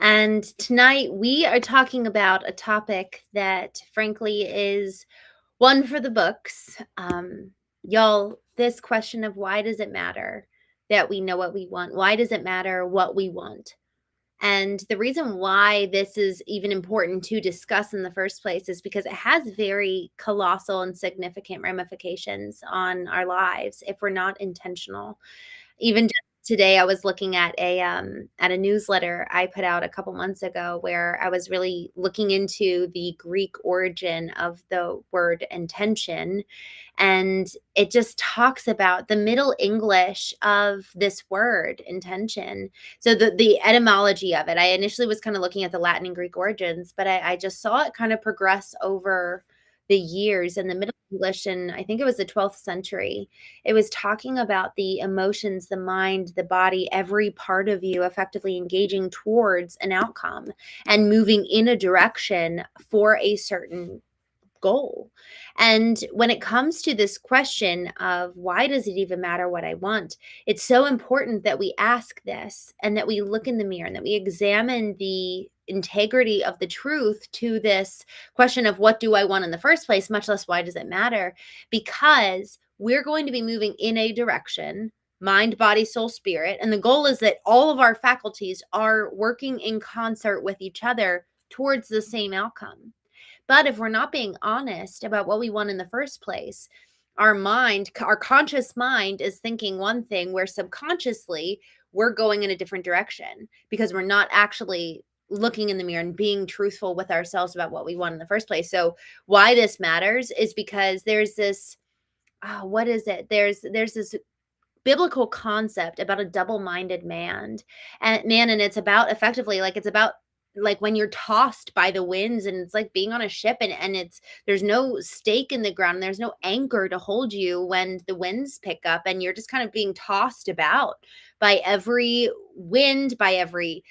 And tonight we are talking about a topic that, frankly, is one for the books. Y'all, this question of why does it matter that we know what we want? Why does it matter what we want? And the reason why this is even important to discuss in the first place is because it has very colossal and significant ramifications on our lives if we're not intentional. Even just today, I was looking at a newsletter I put out a couple months ago where I was really looking into the Greek origin of the word intention, and it just talks about the Middle English of this word intention. So the etymology of it, I initially was kind of looking at the Latin and Greek origins, but I just saw it kind of progress over the years in the Middle English, and I think it was the 12th century. It was talking about the emotions, the mind, the body, every part of you effectively engaging towards an outcome and moving in a direction for a certain goal. And when it comes to this question of why does it even matter what I want, it's so important that we ask this and that we look in the mirror and that we examine the integrity of the truth to this question of what do I want in the first place, much less why does it matter? Because we're going to be moving in a direction, mind, body, soul, spirit. And the goal is that all of our faculties are working in concert with each other towards the same outcome. But if we're not being honest about what we want in the first place, our mind, our conscious mind is thinking one thing where subconsciously we're going in a different direction because we're not actually looking in the mirror and being truthful with ourselves about what we want in the first place. So why this matters is because there's this, what is it? There's this biblical concept about a double-minded and it's about effectively like it's about like when you're tossed by the winds and it's like being on a ship and it's there's no stake in the ground and there's no anchor to hold you when the winds pick up and you're just kind of being tossed about by every wind, by every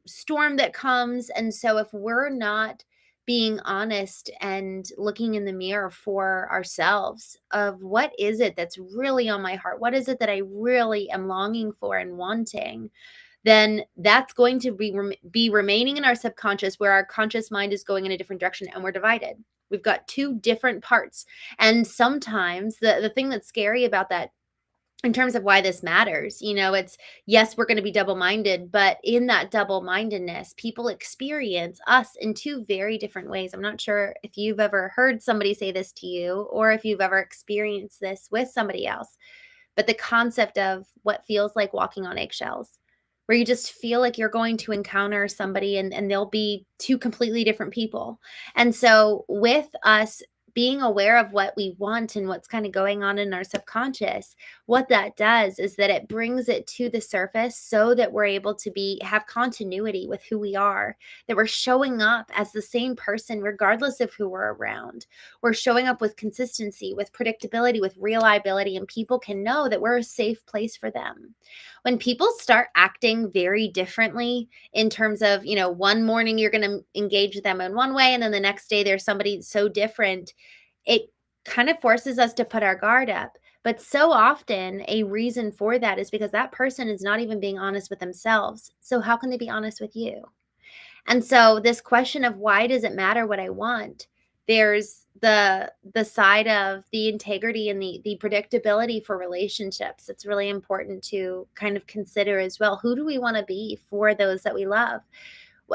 storm that comes. And so if we're not being honest and looking in the mirror for ourselves of what is it that's really on my heart? What is it that I really am longing for and wanting? Then that's going to be remaining in our subconscious where our conscious mind is going in a different direction and we're divided. We've got two different parts. And sometimes the thing that's scary about that in terms of why this matters, it's yes, we're going to be double-minded, but in that double-mindedness, people experience us in two very different ways. I'm not sure if you've ever heard somebody say this to you or if you've ever experienced this with somebody else, but the concept of what feels like walking on eggshells, where you just feel like you're going to encounter somebody and they'll be two completely different people. And so with us being aware of what we want and what's kind of going on in our subconscious, what that does is that it brings it to the surface so that we're able to have continuity with who we are, that we're showing up as the same person regardless of who we're around. We're showing up with consistency, with predictability, with reliability, and people can know that we're a safe place for them. When people start acting very differently in terms of, one morning you're going to engage them in one way and then the next day there's somebody so different, it kind of forces us to put our guard up. But so often a reason for that is because that person is not even being honest with themselves. So how can they be honest with you? And so this question of why does it matter what I want? There's the side of the integrity and the predictability for relationships. It's really important to kind of consider as well. Who do we want to be for those that we love?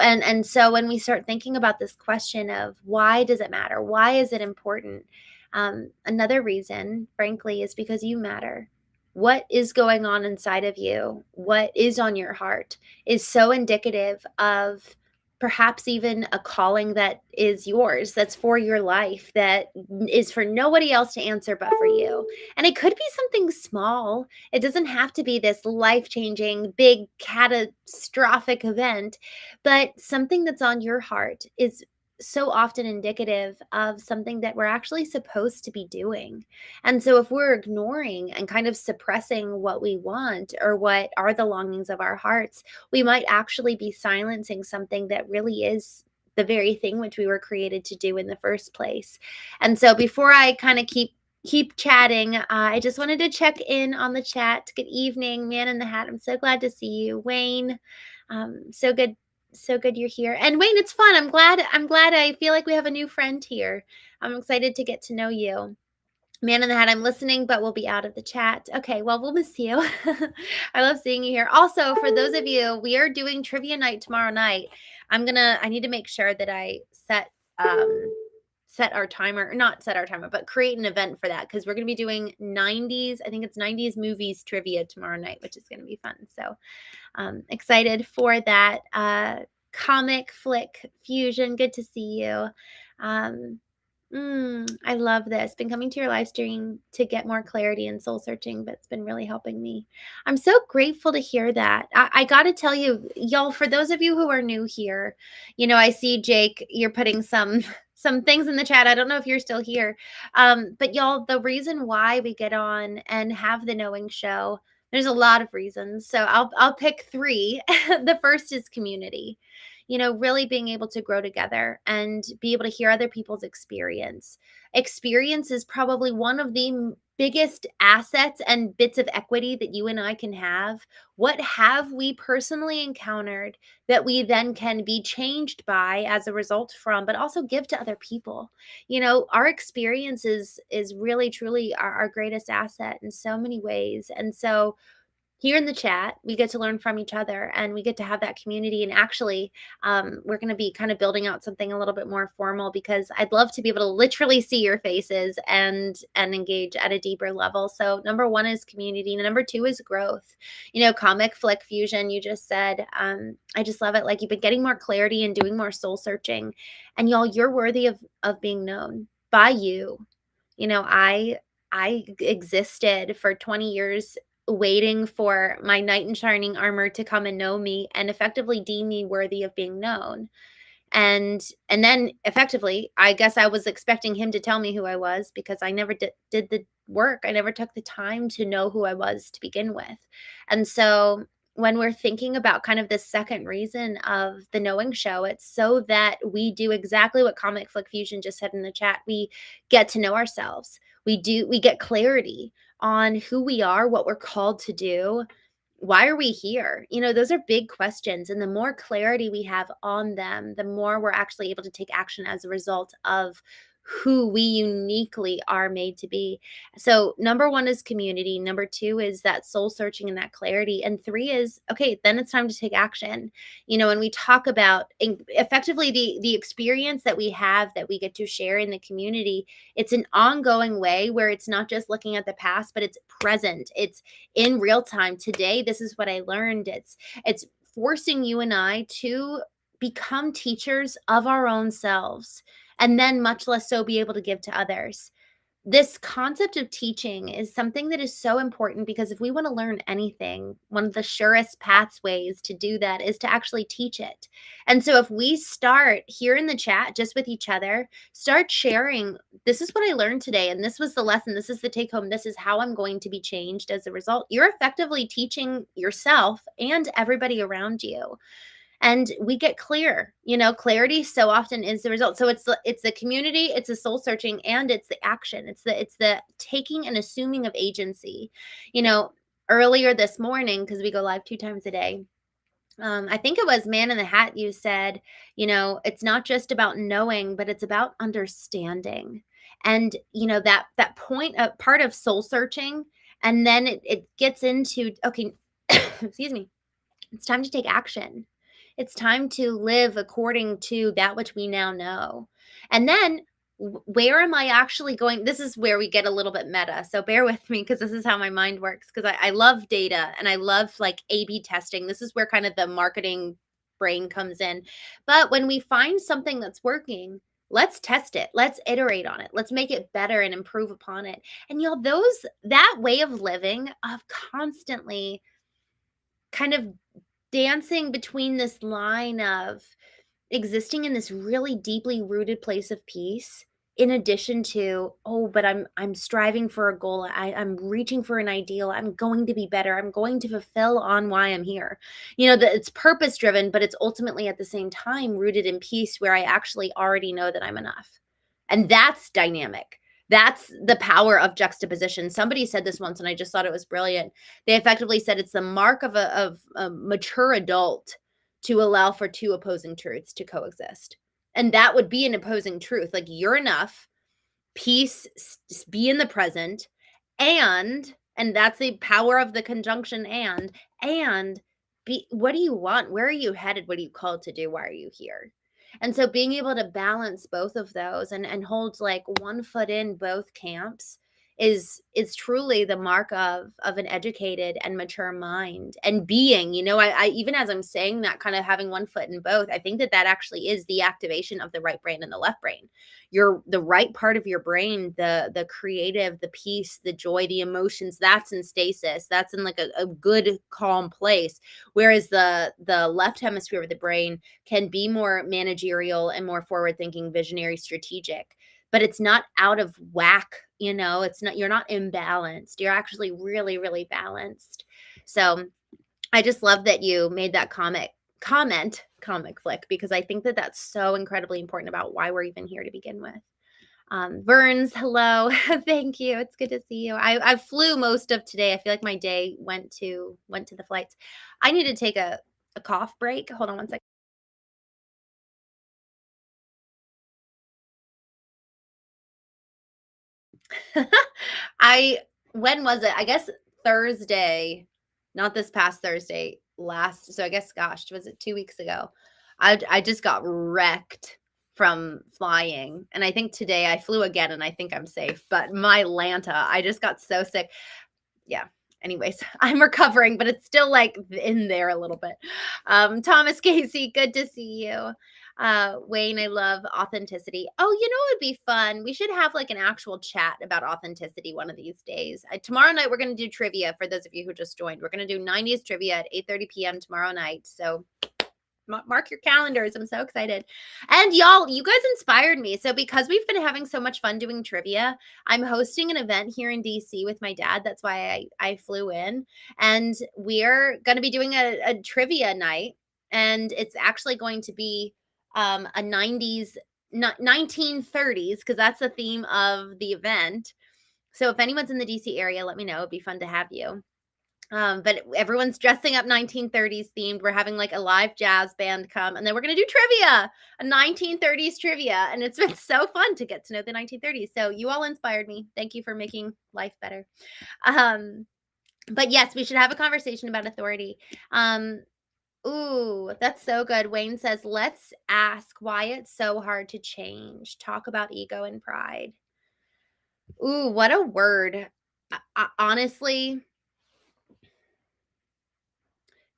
And so when we start thinking about this question of why does it matter? Why is it important? Another reason, frankly, is because you matter. What is going on inside of you, what is on your heart, is so indicative of perhaps even a calling that is yours, that's for your life, that is for nobody else to answer but for you. And it could be something small. It doesn't have to be this life-changing, big, catastrophic event, but something that's on your heart is so often indicative of something that we're actually supposed to be doing. And so if we're ignoring and kind of suppressing what we want or what are the longings of our hearts, we might actually be silencing something that really is the very thing which we were created to do in the first place. And so before I kind of keep chatting, I just wanted to check in on the chat. Good evening, Man in the Hat. I'm so glad to see you. Wayne, So good. So good you're here. And Wayne, it's fun. I'm glad I feel like we have a new friend here. I'm excited to get to know you. Man in the Hat, I'm listening, but we'll be out of the chat. Okay, well, we'll miss you. I love seeing you here. Also, for those of you, we are doing trivia night tomorrow night. I need to make sure that I set our timer, not set our timer, but create an event for that because we're going to be doing 90s, I think it's 90s movies trivia tomorrow night, which is going to be fun. So excited for that. Comic Flick Fusion, good to see you. Um, I love this. Been coming to your live stream to get more clarity and soul searching, but it's been really helping me. I'm so grateful to hear that. I got to tell you, y'all, for those of you who are new here, I see Jake, you're putting some things in the chat. I don't know if you're still here. But y'all, the reason why we get on and have the Knowing Show, there's a lot of reasons. So I'll pick three. The first is community. Really being able to grow together and be able to hear other people's experience. Experience is probably one of the biggest assets and bits of equity that you and I can have. What have we personally encountered that we then can be changed by as a result from, but also give to other people? Our experience is really, truly our greatest asset in so many ways. And so here in the chat, we get to learn from each other and we get to have that community. And actually, we're going to be kind of building out something a little bit more formal because I'd love to be able to literally see your faces and engage at a deeper level. So number one is community. And number two is growth. Comic Flick Fusion, you just said, I just love it. Like you've been getting more clarity and doing more soul searching. And y'all, you're worthy of being known by you. I existed for 20 years waiting for my knight in shining armor to come and know me and effectively deem me worthy of being known. And then effectively, I guess I was expecting him to tell me who I was because I never did the work. I never took the time to know who I was to begin with. And so when we're thinking about kind of the second reason of the Knowing Show, it's so that we do exactly what Comic Flick Fusion just said in the chat. We get to know ourselves. We get clarity on who we are, what we're called to do. Why are we here? Those are big questions. And the more clarity we have on them, the more we're actually able to take action as a result of who we uniquely are made to be. So number one is community. Number two is that soul searching and that clarity. And three is, okay, then it's time to take action. When we talk about effectively the experience that we have that we get to share in the community, it's an ongoing way where it's not just looking at the past, but it's present. It's in real time. Today, this is what I learned. It's forcing you and I to become teachers of our own selves, and then much less so be able to give to others. This concept of teaching is something that is so important because if we want to learn anything, one of the surest pathways to do that is to actually teach it. And so if we start here in the chat just with each other, start sharing, this is what I learned today, and this was the lesson, this is the take home, this is how I'm going to be changed as a result. You're effectively teaching yourself and everybody around you. And we get clear, clarity so often is the result. So it's the community, it's the soul searching, and it's the action. It's the taking and assuming of agency. Earlier this morning, because we go live 2 times a day, I think it was Man in the Hat, you said, it's not just about knowing, but it's about understanding. And, that part of soul searching, and then it gets into, okay, excuse me, it's time to take action. It's time to live according to that which we now know. And then where am I actually going? This is where we get a little bit meta. So bear with me because this is how my mind works. Because I love data and I love like A/B testing. This is where kind of the marketing brain comes in. But when we find something that's working, let's test it. Let's iterate on it. Let's make it better and improve upon it. And that way of living, of constantly kind of dancing between this line of existing in this really deeply rooted place of peace, in addition to, but I'm striving for a goal. I'm reaching for an ideal. I'm going to be better. I'm going to fulfill on why I'm here. That it's purpose driven, but it's ultimately at the same time rooted in peace where I actually already know that I'm enough. And that's dynamic. That's the power of juxtaposition. Somebody said this once, and I just thought it was brilliant. They effectively said it's the mark of a mature adult to allow for two opposing truths to coexist. And that would be an opposing truth. Like, you're enough, peace, be in the present, and that's the power of the conjunction and be, what do you want? Where are you headed? What are you called to do? Why are you here? And so being able to balance both of those and hold like one foot in both camps is truly the mark of an educated and mature mind and being. I even as I'm saying that, kind of having one foot in both, I think that actually is the activation of the right brain and the left brain. The right part of your brain, the creative, the peace, the joy, the emotions, that's in stasis. That's in like a good calm place. Whereas the left hemisphere of the brain can be more managerial and more forward thinking, visionary, strategic, but it's not out of whack. It's not, you're not imbalanced. You're actually really, really balanced. So I just love that you made that comic flick, because I think that that's so incredibly important about why we're even here to begin with. Verns, hello. Thank you. It's good to see you. I flew most of today. I feel like my day went to the flights. I need to take a cough break. Hold on one second. When was it? I guess Thursday, not this past Thursday, so I guess, gosh, was it 2 weeks ago? I just got wrecked from flying. And I think today I flew again and I think I'm safe, but my Lanta, I just got so sick. Yeah. Anyways, I'm recovering, but it's still like in there a little bit. Thomas Casey, good to see you. Wayne, I love authenticity. Oh, it would be fun. We should have like an actual chat about authenticity one of these days. Tomorrow night, we're going to do trivia. For those of you who just joined, we're going to do 90s trivia at 8:30 p.m. tomorrow night. So mark your calendars. I'm so excited. And y'all, you guys inspired me. So because we've been having so much fun doing trivia, I'm hosting an event here in DC with my dad. That's why I flew in. And we're going to be doing a trivia night. And it's actually going to be a 90s, 1930s, because that's the theme of the event. So if anyone's in the DC area, let me know. It'd be fun to have you. But everyone's dressing up 1930s themed. We're having like a live jazz band come, and then we're going to do trivia, a 1930s trivia. And it's been so fun to get to know the 1930s. So you all inspired me. Thank you for making life better. But yes, we should have a conversation about authority. Ooh, that's so good. Wayne says, let's ask why it's so hard to change. Talk about ego and pride. Ooh, what a word. Honestly,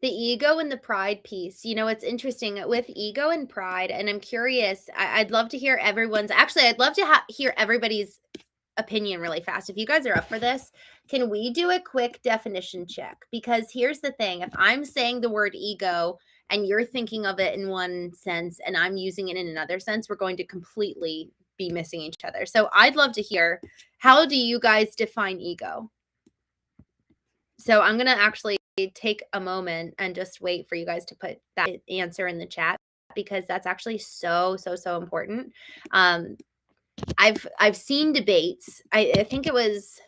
the ego and the pride piece, it's interesting with ego and pride. And I'm curious, I'd love to hear I'd love to hear everybody's opinion really fast. If you guys are up for this, can we do a quick definition check? Because here's the thing. If I'm saying the word ego and you're thinking of it in one sense and I'm using it in another sense, we're going to completely be missing each other. So I'd love to hear, how do you guys define ego? So I'm going to actually take a moment and just wait for you guys to put that answer in the chat, because that's actually so important. I've seen debates. I think it was,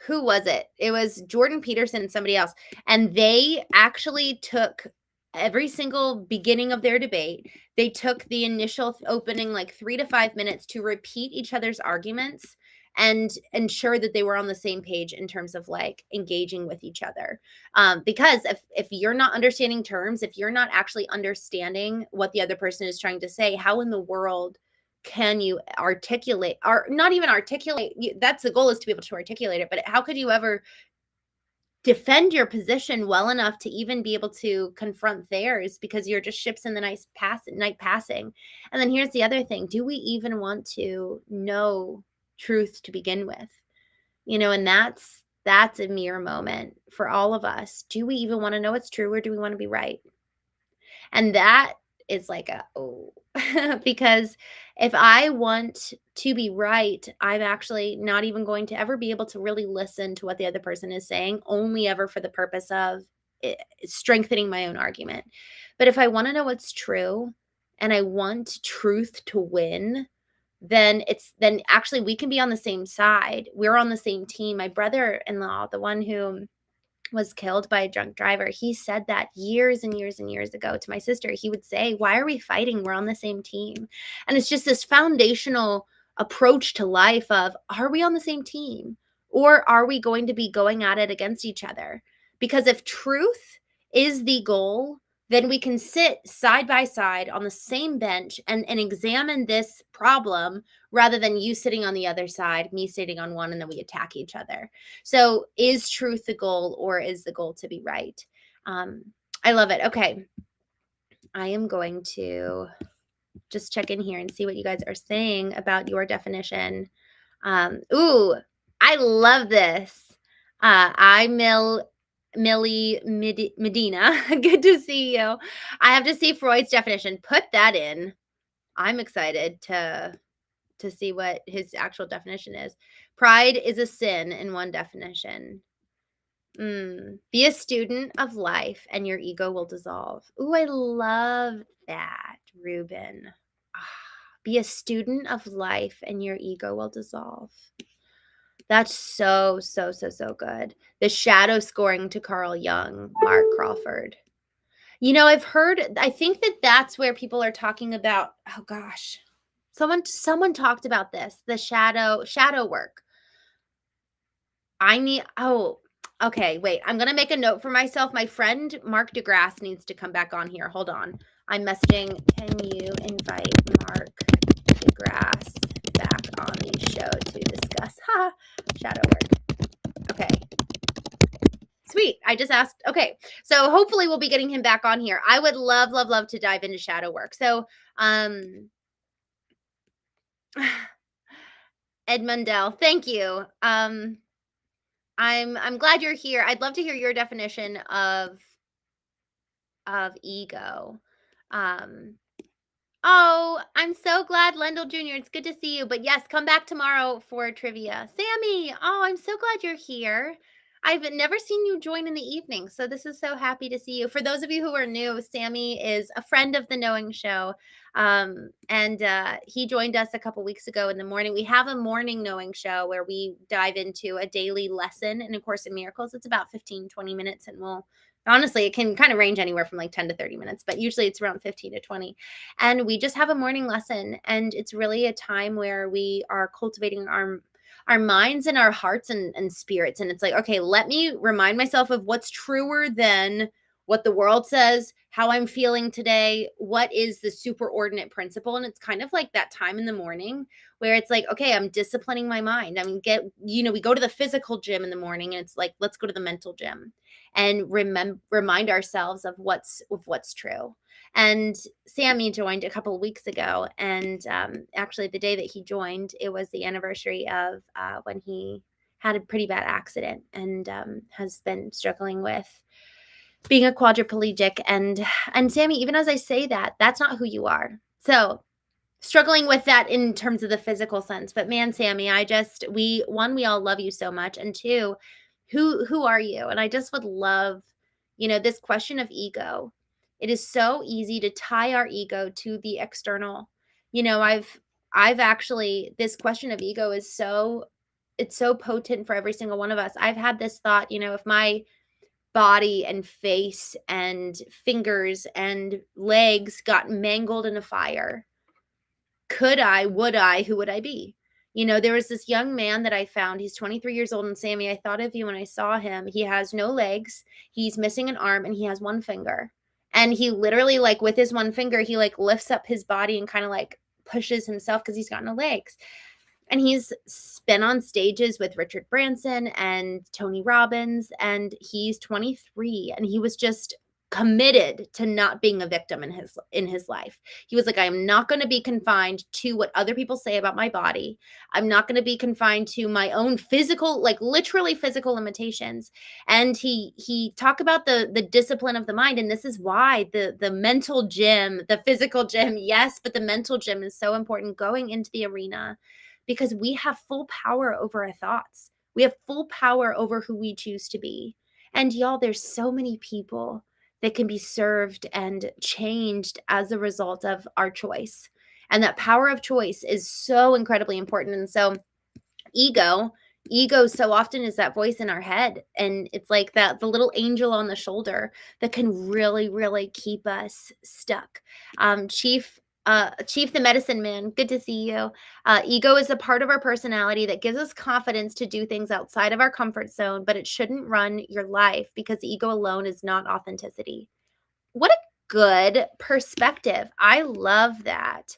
who was it? It was Jordan Peterson and somebody else. And they actually took every single beginning of their debate. They took the initial opening like 3 to 5 minutes to repeat each other's arguments and ensure that they were on the same page in terms of like engaging with each other. Because if you're not understanding terms, if you're not actually understanding what the other person is trying to say, how in the world can you articulate, or not even articulate? That's the goal, is to be able to articulate it. But how could you ever defend your position well enough to even be able to confront theirs, because you're just ships in the night passing? And then here's the other thing. Do we even want to know truth to begin with? And that's a mirror moment for all of us. Do we even want to know what's true, or do we want to be right? And that is like because if I want to be right, I'm actually not even going to ever be able to really listen to what the other person is saying, only ever for the purpose of strengthening my own argument. But if I want to know what's true and I want truth to win, then actually we can be on the same side. We're on the same team. My brother-in-law, the one who was killed by a drunk driver, he said that years and years and years ago to my sister. He would say, why are we fighting? We're on the same team. And it's just this foundational approach to life of, are we on the same team? Or are we going to be going at it against each other? Because if truth is the goal, then we can sit side by side on the same bench and examine this problem rather than you sitting on the other side, me sitting on one, and then we attack each other. So is truth the goal, or is the goal to be right? I love it. Okay. I am going to just check in here and see what you guys are saying about your definition. Ooh, I love this. Millie Medina. Good to see you. I have to see Freud's definition. Put that in. I'm excited to see what his actual definition is. Pride is a sin in one definition. Be a student of life and your ego will dissolve. Ooh, I love that, Ruben. Be a student of life and your ego will dissolve. That's so good. The shadow scoring to Carl Jung, Mark Crawford. I've heard, I think that's where people are talking about, oh gosh, someone talked about this, the shadow work. Okay, wait, I'm going to make a note for myself. My friend Mark DeGrasse needs to come back on here. Hold on. I'm messaging, can you invite Mark DeGrasse back on the show to discuss shadow work? Okay. Sweet. I just asked. Okay. So hopefully we'll be getting him back on here. I would love to dive into shadow work. So, Ed Mundell, thank you. I'm glad you're here. I'd love to hear your definition of ego. Oh, I'm so glad, Lendl Jr. It's good to see you. But yes, come back tomorrow for trivia. Sammy, oh, I'm so glad you're here. I've never seen you join in the evening, so this is so happy to see you. For those of you who are new, Sammy is a friend of the Knowing Show, and he joined us a couple weeks ago in the morning. We have a morning Knowing Show where we dive into a daily lesson in A Course in Miracles. It's about 15, 20 minutes, and honestly, it can kind of range anywhere from like 10 to 30 minutes, but usually it's around 15 to 20. And we just have a morning lesson, and it's really a time where we are cultivating our minds and our hearts and spirits. And it's like, okay, let me remind myself of what's truer than what the world says, how I'm feeling today, what is the superordinate principle. And it's kind of like that time in the morning where it's like, okay, I'm disciplining my mind. I mean, we go to the physical gym in the morning, and it's like, let's go to the mental gym and remind ourselves of what's true. And Sammy joined a couple of weeks ago, and actually the day that he joined, it was the anniversary of when he had a pretty bad accident and has been struggling with being a quadriplegic. And Sammy, even as I say that, that's not who you are. So struggling with that in terms of the physical sense. But man, Sammy, we all love you so much. And two, who are you? And I just would love, this question of ego. It is so easy to tie our ego to the external. I've actually, this question of ego it's so potent for every single one of us. I've had this thought, if my body and face and fingers and legs got mangled in a fire, would I, who would I be? There was this young man that I found. He's 23 years old. And Sammy, I thought of you when I saw him. He has no legs. He's missing an arm, and he has one finger. And he literally, like, with his one finger, he like lifts up his body and kind of like pushes himself because he's got no legs. And he's been on stages with Richard Branson and Tony Robbins, and he's 23, and he was just committed to not being a victim in his life. He was like, I am not going to be confined to what other people say about my body. I'm not going to be confined to my own physical, like literally physical limitations. And he talked about the discipline of the mind. And this is why the mental gym, the physical gym, yes, but the mental gym is so important going into the arena, because we have full power over our thoughts. We have full power over who we choose to be. And y'all, there's so many people that can be served and changed as a result of our choice. And that power of choice is so incredibly important. And so ego ego so often is that voice in our head, and it's like that the little angel on the shoulder that can really, really keep us stuck. Chief the medicine man, good to see you. Ego is a part of our personality that gives us confidence to do things outside of our comfort zone, but it shouldn't run your life because ego alone is not authenticity. What a good perspective. I love that.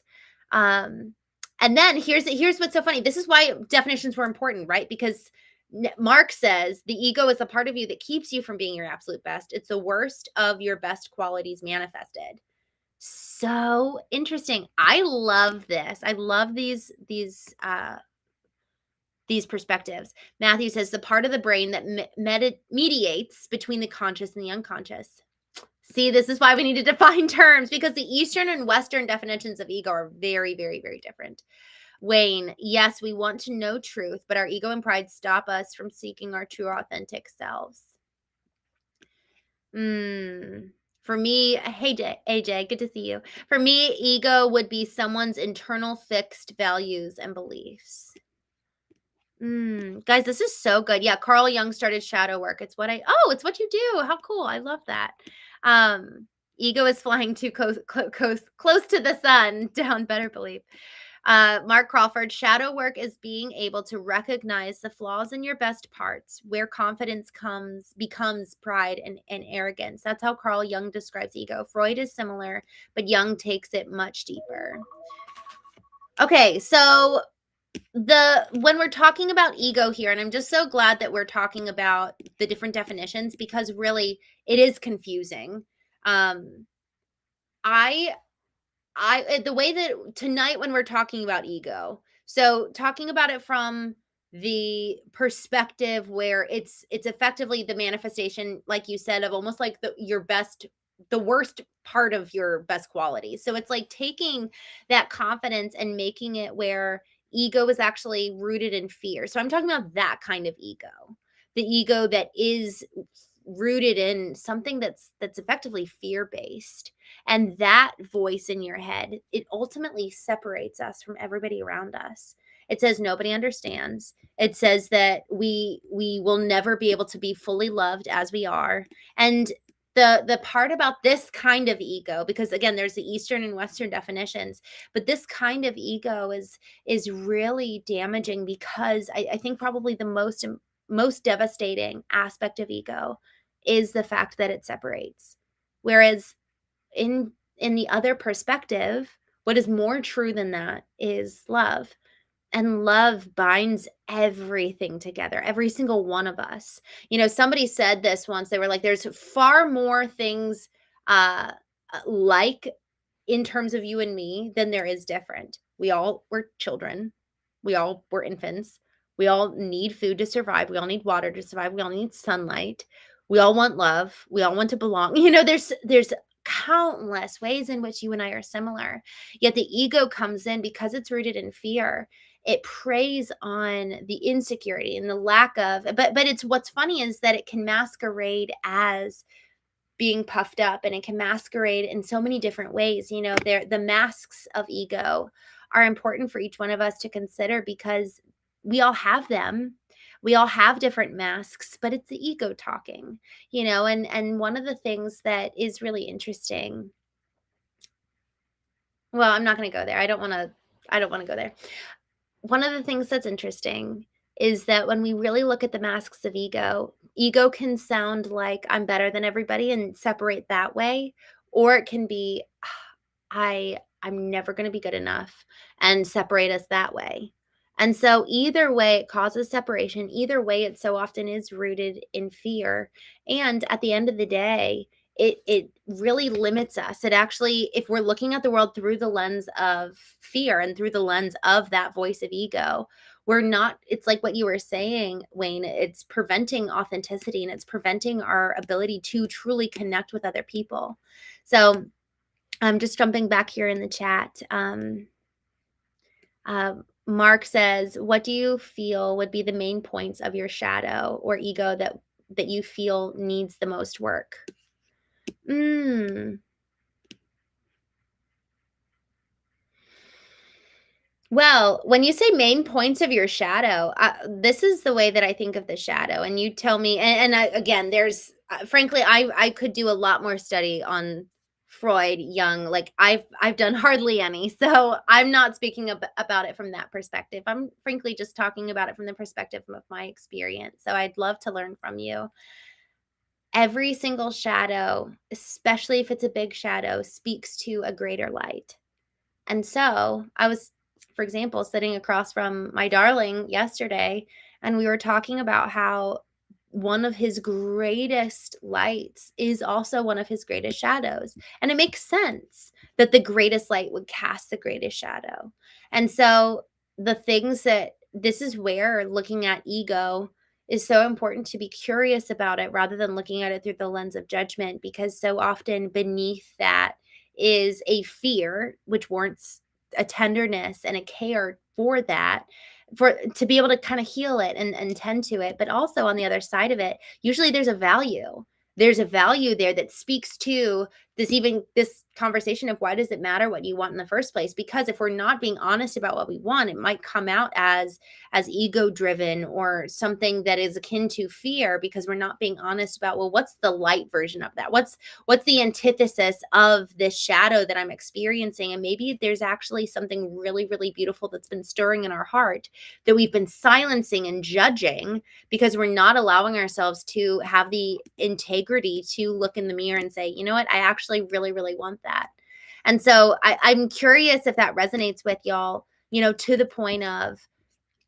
Um, and then here's what's so funny. This is why definitions were important, right? Because Mark says the ego is a part of you that keeps you from being your absolute best. It's the worst of your best qualities manifested. So interesting. I love this. I love these perspectives. Matthew says the part of the brain that mediates between the conscious and the unconscious. See, this is why we need to define terms, because the Eastern and Western definitions of ego are very, very, very different. Wayne, yes, we want to know truth, but our ego and pride stop us from seeking our true, authentic selves. For me, hey, AJ, good to see you. For me, ego would be someone's internal fixed values and beliefs. Guys, this is so good. Yeah, Carl Jung started shadow work. It's what you do. How cool. I love that. Ego is flying too close to the sun. Down, better believe. Mark Crawford, shadow work is being able to recognize the flaws in your best parts, where confidence becomes pride and arrogance. That's how Carl Jung describes ego. Freud is similar, but Jung takes it much deeper. Okay, so when we're talking about ego here, and I'm just so glad that we're talking about the different definitions, because really it is confusing. The way that tonight when we're talking about ego, so talking about it from the perspective where it's effectively the manifestation, like you said, of almost like the worst part of your best qualities. So it's like taking that confidence and making it where ego is actually rooted in fear. So I'm talking about that kind of ego, the ego that is rooted in something that's effectively fear-based. And that voice in your head, it ultimately separates us from everybody around us. It says nobody understands. It says that we will never be able to be fully loved as we are. And the part about this kind of ego, because again, there's the Eastern and Western definitions, but this kind of ego is really damaging, because I think probably the most devastating aspect of ego is the fact that it separates. Whereas in the other perspective, what is more true than that is love. And love binds everything together, every single one of us. Somebody said this once. They were like, there's far more things like in terms of you and me than there is different. We all were children. We all were infants. We all need food to survive. We all need water to survive. We all need sunlight. We all want love. We all want to belong. There's countless ways in which you and I are similar. Yet the ego comes in because it's rooted in fear. It preys on the insecurity and the lack of, but it's, what's funny is that it can masquerade as being puffed up, and it can masquerade in so many different ways. The masks of ego are important for each one of us to consider, because we all have them. We all have different masks, but it's the ego talking, and one of the things that is really interesting. Well, I'm not going to go there. I don't want to go there. One of the things that's interesting is that when we really look at the masks of ego can sound like I'm better than everybody and separate that way, or it can be I'm never going to be good enough and separate us that way. And so either way, it causes separation. Either way, it so often is rooted in fear. And at the end of the day, it really limits us. It actually, if we're looking at the world through the lens of fear and through the lens of that voice of ego, we're not, it's like what you were saying, Wayne, it's preventing authenticity, and it's preventing our ability to truly connect with other people. So I'm just jumping back here in the chat. Mark says, what do you feel would be the main points of your shadow or ego that you feel needs the most work? Well, when you say main points of your shadow, this is the way that I think of the shadow, and you tell me. And I, again, there's frankly, I could do a lot more study on Freud, Jung. Like I've done hardly any, so I'm not speaking about it from that perspective. I'm frankly just talking about it from the perspective of my experience. So I'd love to learn from you. Every single shadow, especially if it's a big shadow, speaks to a greater light. And so I was, for example, sitting across from my darling yesterday, and we were talking about how one of his greatest lights is also one of his greatest shadows. And it makes sense that the greatest light would cast the greatest shadow. And so the things that this is where looking at ego is so important, to be curious about it rather than looking at it through the lens of judgment, because so often beneath that is a fear which warrants a tenderness and a care for that, for to be able to kind of heal it and tend to it. But also on the other side of it, usually there's a value there that speaks to this conversation of why does it matter what you want in the first place? Because if we're not being honest about what we want, it might come out as ego driven or something that is akin to fear, because we're not being honest about, well, what's the light version of that? What's the antithesis of this shadow that I'm experiencing? And maybe there's actually something really, really beautiful that's been stirring in our heart that we've been silencing and judging because we're not allowing ourselves to have the integrity to look in the mirror and say, you know what, I actually really, really want that. And so I'm curious if that resonates with y'all, to the point of,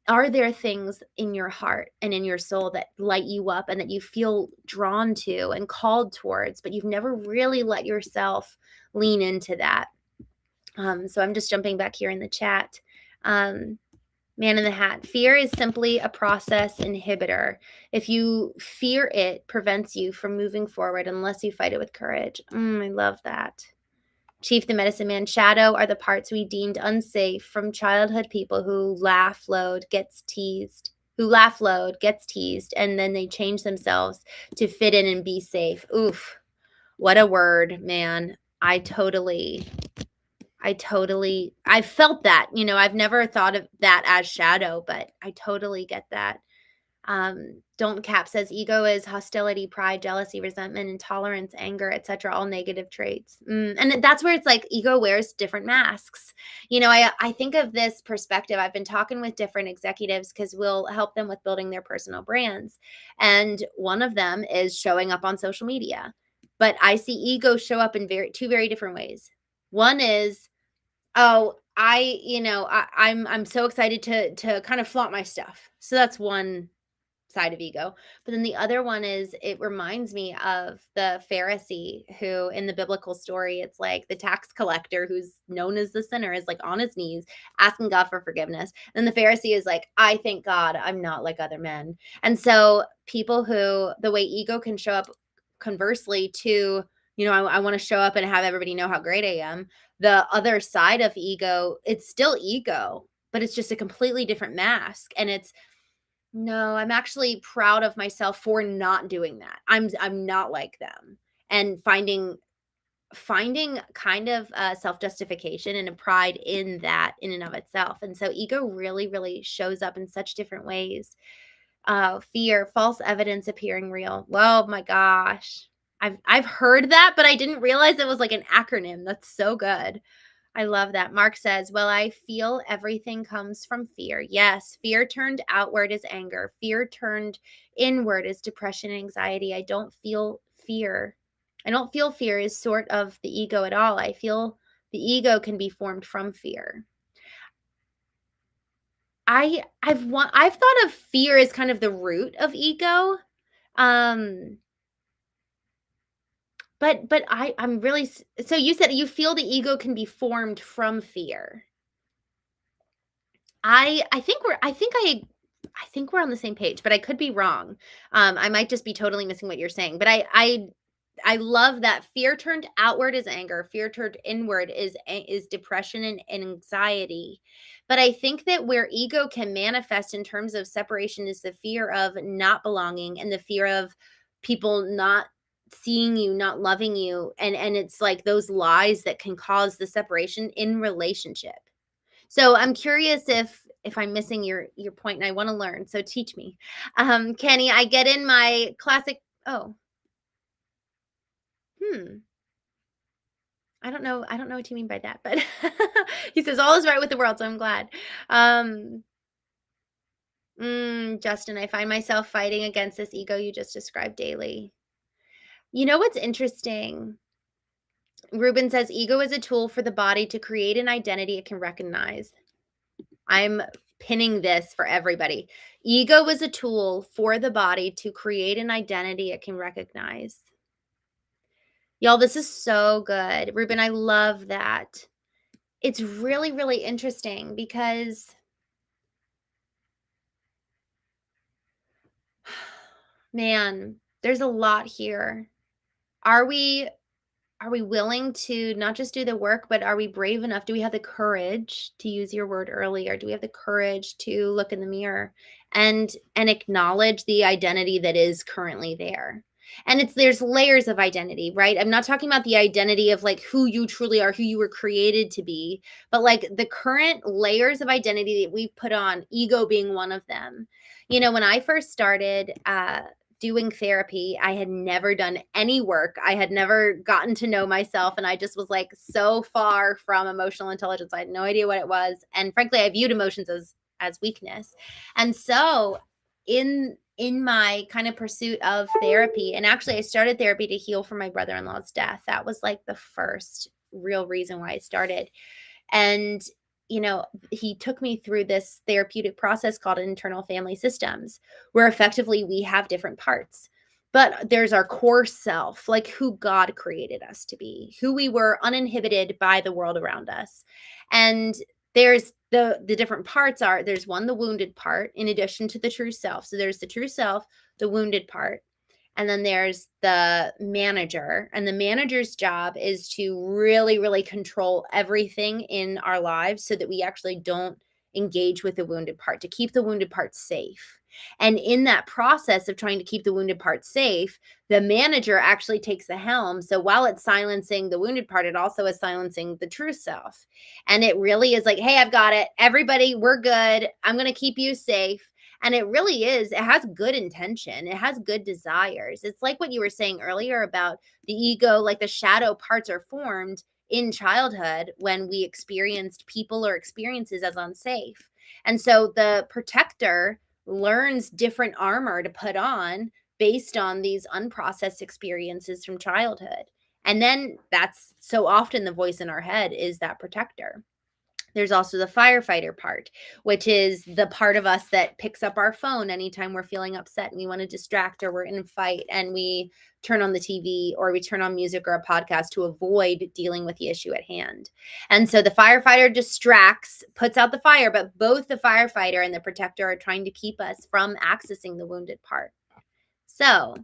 are there things in your heart and in your soul that light you up and that you feel drawn to and called towards, but you've never really let yourself lean into that? So I'm just jumping back here in the chat. Man in the Hat, fear is simply a process inhibitor. If you fear it, prevents you from moving forward unless you fight it with courage. I love that. Chief the Medicine Man, shadow are the parts we deemed unsafe from childhood people who laugh loud, gets teased, and then they change themselves to fit in and be safe. Oof, what a word, man. I felt that, I've never thought of that as shadow, but I totally get that. Don't Cap says ego is hostility, pride, jealousy, resentment, intolerance, anger, etc., all negative traits. And that's where it's like ego wears different masks. I think of this perspective. I've been talking with different executives because we'll help them with building their personal brands. And one of them is showing up on social media. But I see ego show up in two very different ways. One is, oh, I'm so excited to kind of flaunt my stuff. So that's one side of ego. But then the other one is, it reminds me of the Pharisee who, in the biblical story, it's like the tax collector who's known as the sinner is like on his knees asking God for forgiveness. And the Pharisee is like, I thank God I'm not like other men. And so people who, the way ego can show up conversely to, I want to show up and have everybody know how great I am. The other side of ego, it's still ego, but it's just a completely different mask. And it's, no, I'm actually proud of myself for not doing that. I'm not like them. And finding kind of self-justification and a pride in that in and of itself. And so ego really, really shows up in such different ways. Fear, false evidence appearing real. Well, my gosh. I've heard that, but I didn't realize it was like an acronym. That's so good. I love that. Mark says, well, I feel everything comes from fear. Yes, fear turned outward is anger. Fear turned inward is depression and anxiety. I don't feel fear. I don't feel fear is sort of the ego at all. I feel the ego can be formed from fear. I've thought of fear as kind of the root of ego. But I'm really, so you said you feel the ego can be formed from fear. I think we're on the same page, but I could be wrong. I might just be totally missing what you're saying. But I love that fear turned outward is anger, fear turned inward is depression and anxiety. But I think that where ego can manifest in terms of separation is the fear of not belonging and the fear of people not seeing you, not loving you, and it's like those lies that can cause the separation in relationship. So I'm curious if I'm missing your point and I want to learn. So teach me. Kenny, I get in my classic. Oh, hmm. I don't know what you mean by that, but he says all is right with the world, so I'm glad. Um, Justin, I find myself fighting against this ego you just described daily. You know what's interesting? Ruben says ego is a tool for the body to create an identity it can recognize. I'm pinning this for everybody. Ego is a tool for the body to create an identity it can recognize. Y'all, this is so good. Ruben, I love that. It's really, really interesting because man, there's a lot here. Are we Are we willing to not just do the work, but are we brave enough? Do we have the courage, to use your word earlier, do we have the courage to look in the mirror and acknowledge the identity that is currently there? And there's layers of identity, right? I'm not talking about the identity of like who you truly are, who you were created to be, but like the current layers of identity that we've put on, ego being one of them. When I first started doing therapy, I had never done any work. I had never gotten to know myself. And I just was like so far from emotional intelligence. I had no idea what it was. And frankly, I viewed emotions as weakness. And so in my kind of pursuit of therapy, and actually I started therapy to heal from my brother-in-law's death. That was like the first real reason why I started. And he took me through this therapeutic process called internal family systems, where effectively we have different parts. But there's our core self, like who God created us to be, who we were uninhibited by the world around us. And there's the different parts are there's one, the wounded part, in addition to the true self. So there's the true self, the wounded part. And then there's the manager, and the manager's job is to really, really control everything in our lives so that we actually don't engage with the wounded part, to keep the wounded part safe. And in that process of trying to keep the wounded part safe, the manager actually takes the helm. So while it's silencing the wounded part, it also is silencing the true self. And it really is like, hey, I've got it. Everybody, we're good. I'm going to keep you safe. And it really is, it has good intention. It has good desires. It's like what you were saying earlier about the ego, like the shadow parts are formed in childhood when we experienced people or experiences as unsafe. And so the protector learns different armor to put on based on these unprocessed experiences from childhood. And then that's so often the voice in our head is that protector. There's also the firefighter part, which is the part of us that picks up our phone anytime we're feeling upset and we want to distract or we're in a fight, and we turn on the TV or we turn on music or a podcast to avoid dealing with the issue at hand. And so the firefighter distracts, puts out the fire, but both the firefighter and the protector are trying to keep us from accessing the wounded part. So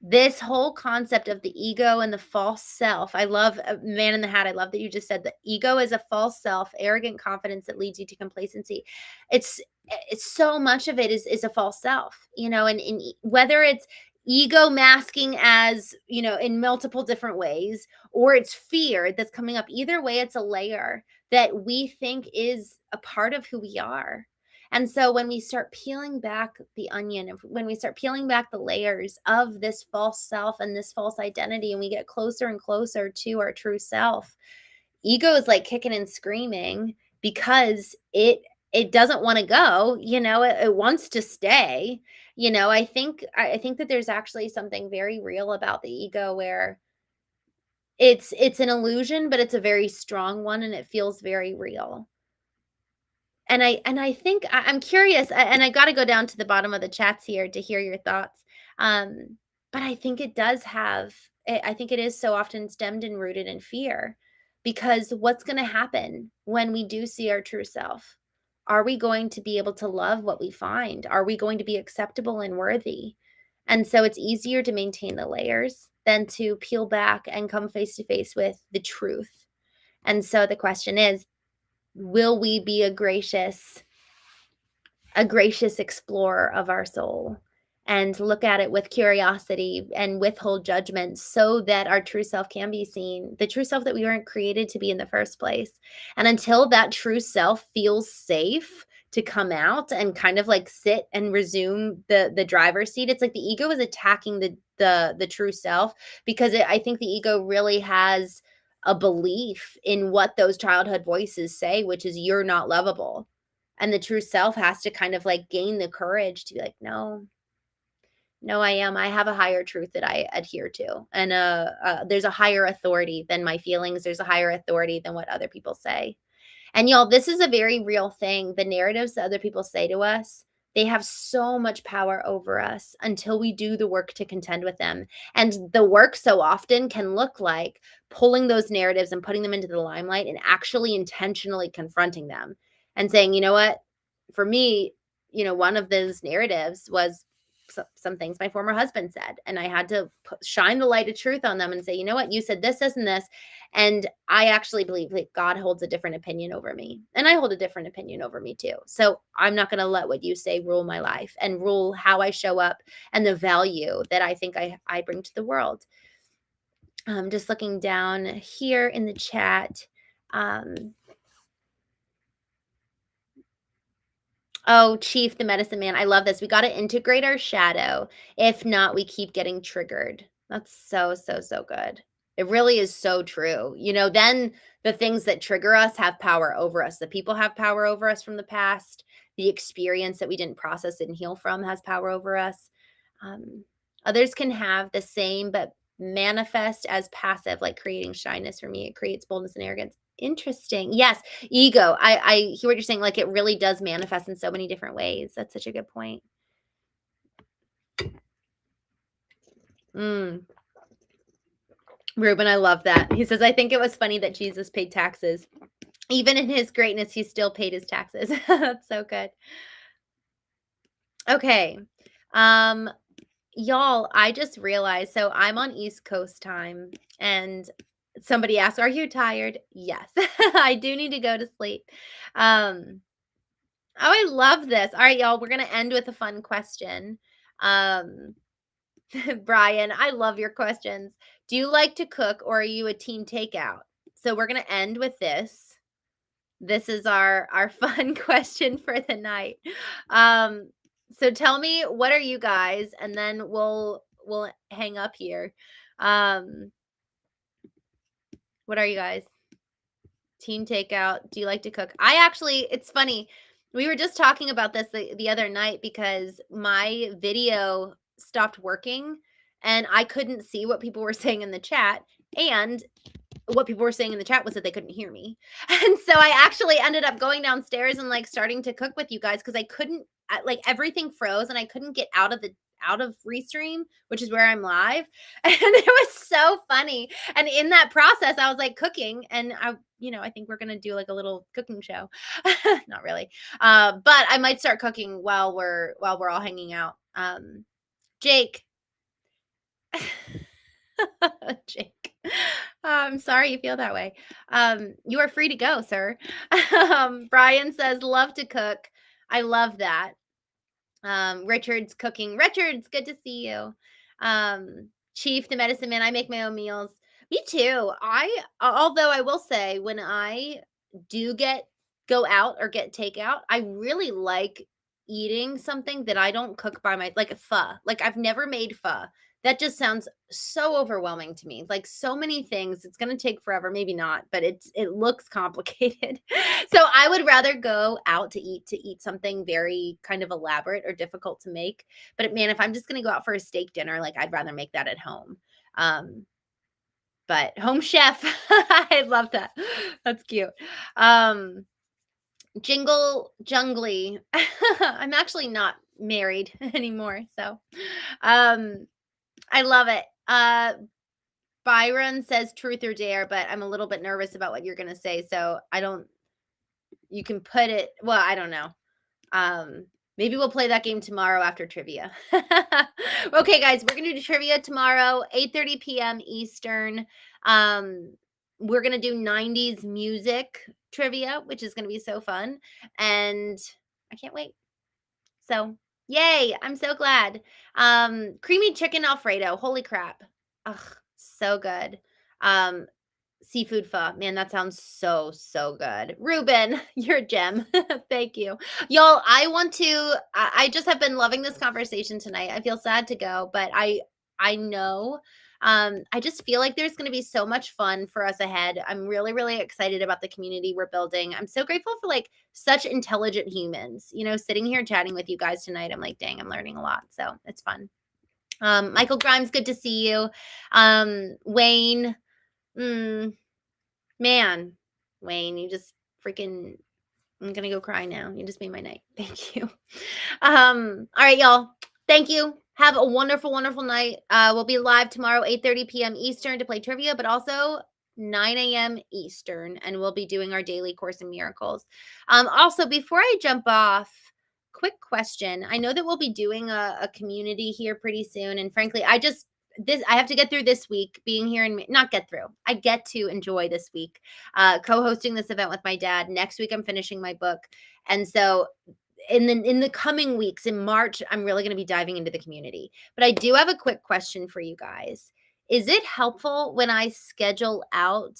this whole concept of the ego and the false self. I love Man in the Hat. I love that you just said that ego is a false self, arrogant confidence that leads you to complacency. It's so much of it is a false self, and whether it's ego masking as, in multiple different ways, or it's fear that's coming up. Either way, it's a layer that we think is a part of who we are. And so when we start peeling back the onion, when we start peeling back the layers of this false self and this false identity, and we get closer and closer to our true self, ego is like kicking and screaming because it doesn't want to go, it wants to stay. I think that there's actually something very real about the ego, where it's an illusion, but it's a very strong one, and it feels very real. And I think I'm curious, and I gotta go down to the bottom of the chats here to hear your thoughts. Um, but I think it does have I think it is so often stemmed and rooted in fear, because what's gonna happen when we do see our true self? Are we going to be able to love what we find? Are we going to be acceptable and worthy? And so it's easier to maintain the layers than to peel back and come face to face with the truth. And so the question is, will we be a gracious explorer of our soul and look at it with curiosity and withhold judgment so that our true self can be seen, the true self that we weren't created to be in the first place. And until that true self feels safe to come out and kind of like sit and resume the driver's seat, it's like the ego is attacking the true self, because I think the ego really has a belief in what those childhood voices say, which is you're not lovable. And the true self has to kind of like gain the courage to be like, no, no, I am. I have a higher truth that I adhere to. And there's a higher authority than my feelings. There's a higher authority than what other people say. And y'all, this is a very real thing. The narratives that other people say to us, they have so much power over us until we do the work to contend with them. And the work so often can look like pulling those narratives and putting them into the limelight and actually intentionally confronting them and saying, you know what, for me, one of those narratives was some things my former husband said. And I had to shine the light of truth on them and say, you know what, you said this, this, and this. And I actually believe that God holds a different opinion over me. And I hold a different opinion over me too. So I'm not going to let what you say rule my life and rule how I show up and the value that I think I bring to the world. Just looking down here in the chat. Oh, Chief, the medicine man. I love this. We got to integrate our shadow. If not, we keep getting triggered. That's so, so, so good. It really is so true. Then the things that trigger us have power over us. The people have power over us from the past. The experience that we didn't process and heal from has power over us. Others can have the same, but manifest as passive, like creating shyness. For me, it creates boldness and arrogance. Interesting. Yes. Ego. I hear what you're saying. Like it really does manifest in so many different ways. That's such a good point. Ruben, I love that. He says, I think it was funny that Jesus paid taxes. Even in his greatness, he still paid his taxes. That's so good. Okay. Y'all, I just realized, so I'm on East Coast time and somebody asked, are you tired? Yes. I do need to go to sleep. Oh, I love this. All right, y'all, we're going to end with a fun question. Brian, I love your questions. Do you like to cook or are you a team takeout? So we're going to end with this. This is our fun question for the night. So tell me, what are you guys? And then we'll hang up here. What are you guys? Team takeout. Do you like to cook? It's funny. We were just talking about this the other night because my video stopped working and I couldn't see what people were saying in the chat. And what people were saying in the chat was that they couldn't hear me. And so I actually ended up going downstairs and like starting to cook with you guys because I couldn't, like everything froze and I couldn't get out of Restream, which is where I'm live. And it was so funny. And in that process, I was like cooking and I think we're going to do like a little cooking show. Not really. But I might start cooking while we're all hanging out. Jake. Jake. I'm sorry you feel that way. You are free to go, sir. Brian says, love to cook. I love that. Richard's cooking. Richard's good to see you. Chief, the medicine man, I make my own meals. Me too. Although I will say when I do go out or get takeout, I really like eating something that I don't cook like a pho. Like I've never made pho. That just sounds so overwhelming to me. Like so many things. It's going to take forever. Maybe not, but it looks complicated. So I would rather go out to eat something very kind of elaborate or difficult to make. But man, if I'm just going to go out for a steak dinner, like I'd rather make that at home. But home chef, I love that. That's cute. 𝐥𝐤𝐲𝐿𝐤. I'm actually not married anymore. So, I love it. Byron says truth or dare, but I'm a little bit nervous about what you're going to say. So you can put it, well, I don't know. Maybe we'll play that game tomorrow after trivia. Okay, guys, we're going to do trivia tomorrow, 8:30 p.m. Eastern. We're going to do 90s music trivia, which is going to be so fun. And I can't wait. So Yay, I'm so glad. Creamy chicken Alfredo, holy crap. Ugh, so good. Um, Seafood pho, man, that sounds so, so good. Ruben, you're a gem. Thank you. Y'all, I just have been loving this conversation tonight. I feel sad to go, but I know, I just feel like there's gonna be so much fun for us ahead. I'm really, really excited about the community we're building. I'm so grateful for, like, such intelligent humans, sitting here chatting with you guys tonight. I'm like, "Dang, I'm learning a lot." So, it's fun. Michael Grimes, good to see you. Wayne, mm, man, Wayne, you just freaking I'm gonna go cry now. You just made my night. Thank you. All right, y'all. Thank you. Have a wonderful, wonderful night. We'll be live tomorrow, 8:30 p.m. Eastern to play trivia, but also 9 a.m. Eastern, and we'll be doing our daily Course in Miracles. Also, before I jump off, quick question. I know that we'll be doing a community here pretty soon, and frankly, I have to get through this week being here and not get through. I get to enjoy this week co-hosting this event with my dad. Next week, I'm finishing my book. And so in the coming weeks in March, I'm really going to be diving into the community. But I do have a quick question for you guys. Is it helpful when I schedule out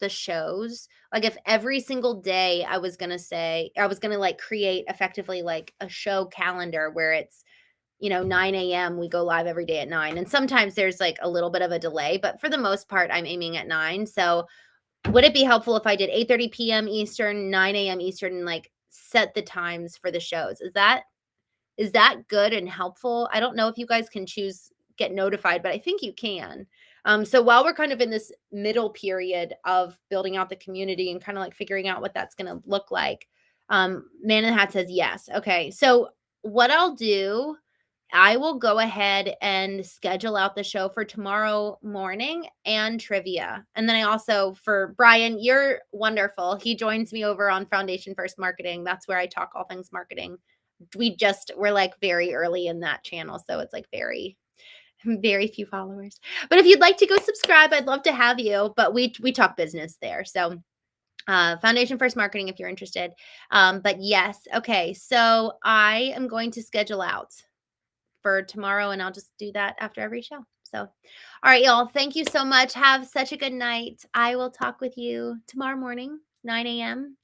the shows? Like if every single day I was going to like create effectively like a show calendar where it's 9 a.m. We go live every day at 9. And sometimes there's like a little bit of a delay, but for the most part, I'm aiming at 9. So would it be helpful if I did 8:30 p.m. Eastern, 9 a.m. Eastern, and like set the times for the shows? Is that good and helpful? I don't know if you guys can choose get notified, but I think you can. So while we're kind of in this middle period of building out the community and kind of like figuring out what that's going to look like, Man in the Hat says yes. Okay, so what I'll do, I will go ahead and schedule out the show for tomorrow morning and trivia. And then I also, for Brian, you're wonderful. He joins me over on Foundation First Marketing. That's where I talk all things marketing. We're like very early in that channel. So it's like very, very few followers. But if you'd like to go subscribe, I'd love to have you. But we talk business there. So Foundation First Marketing if you're interested. But yes, okay. So I am going to schedule out for tomorrow, and I'll just do that after every show. So, all right, y'all. Thank you so much. Have such a good night. I will talk with you tomorrow morning, 9 a.m.